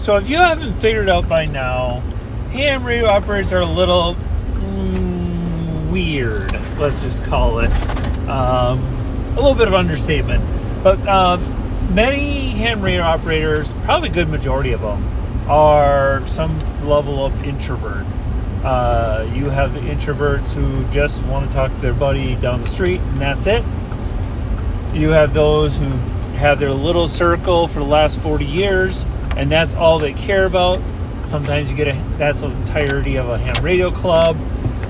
So if you haven't figured out by now, ham radio operators are a little weird. Let's just call it a little bit of understatement. But many ham radio operators, probably a good majority of them, are some level of introvert. You have the introverts who just want to talk to their buddy down the street, and that's it. You have those who have their little circle for the last 40 years, and that's all they care about. Sometimes you get that's the entirety of a ham radio club.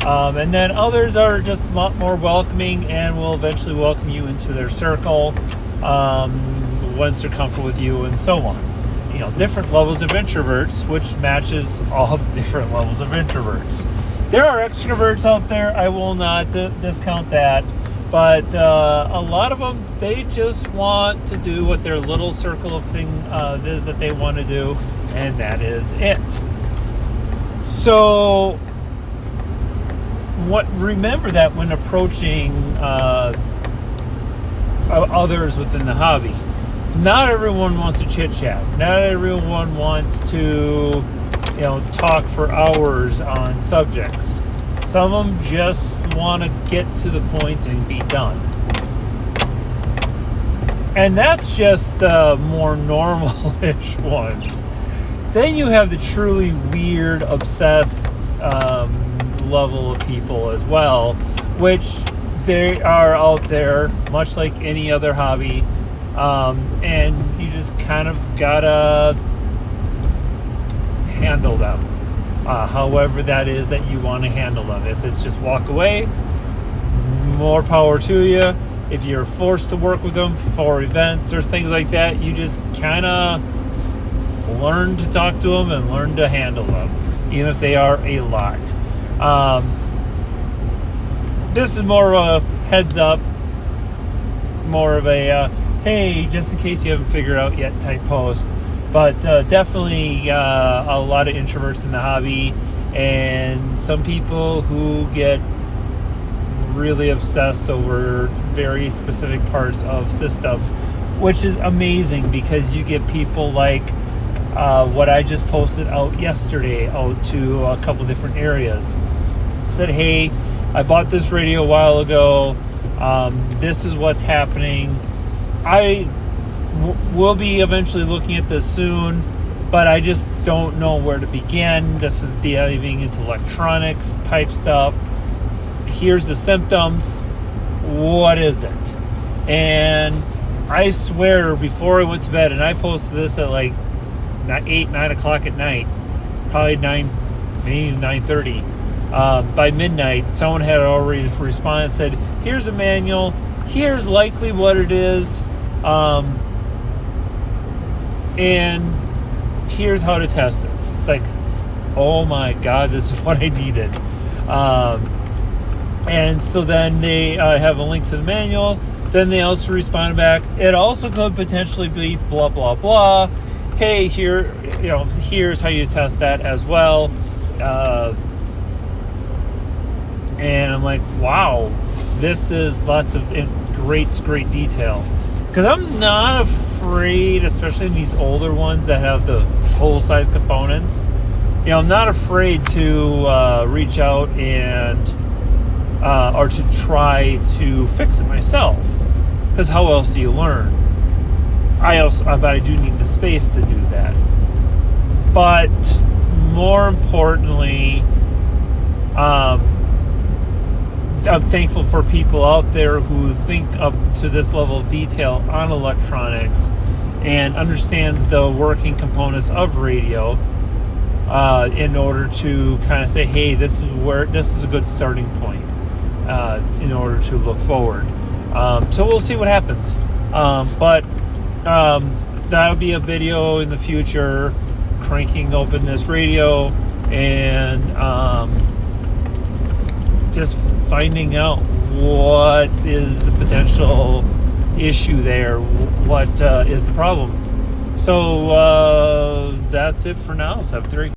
And then others are just a lot more welcoming and will eventually welcome you into their circle once they're comfortable with you, and so on. You know, different levels of introverts, which matches all different levels of introverts. There are extroverts out there. I will not discount that. But a lot of them, they just want to do what their little circle of thing is that they want to do, and that is it. So, remember that when approaching others within the hobby. Not everyone wants to chit-chat. Not everyone wants to, talk for hours on subjects. Some of them just want to get to the point and be done. And that's just the more normal-ish ones. Then you have the truly weird, obsessed level of people as well, which they are out there, much like any other hobby. And you just kind of gotta handle them. However that is that you want to handle them. If it's just walk away, more power to you. If you're forced to work with them for events or things like that, you just kind of learn to talk to them and learn to handle them, even if they are a lot. This is more of a heads up, more of a hey, just in case you haven't figured out yet type post. But definitely a lot of introverts in the hobby, and some people who get really obsessed over very specific parts of systems, which is amazing because you get people like what I just posted out yesterday out to a couple different areas. Said, hey, I bought this radio a while ago. This is what's happening. We'll be eventually looking at this soon, but I just don't know where to begin. This is diving into electronics type stuff. Here's the symptoms. What is it? And I swear, before I went to bed, and I posted this at like 9 o'clock at night, probably 9, maybe 9:30. By midnight, someone had already responded and said, here's a manual, here's likely what it is, and here's how to test it. It's like, oh my God, this is what I needed. And so then they have a link to the manual. Then they also responded back, it also could potentially be blah, blah, blah. Hey, here's how you test that as well. And I'm like, wow, this is lots of great detail. Because I'm not afraid, especially in these older ones that have the full-size components, I'm not afraid to reach out and or to try to fix it myself. Because how else do you learn? But I do need the space to do that. But more importantly, I'm thankful for people out there who think up to this level of detail on electronics and understands the working components of radio in order to kind of say, hey, this is a good starting point in order to look forward. So we'll see what happens. But that'll be a video in the future, cranking open this radio and just finding out what is the potential issue there, what is the problem. So that's it for now, Sub 3.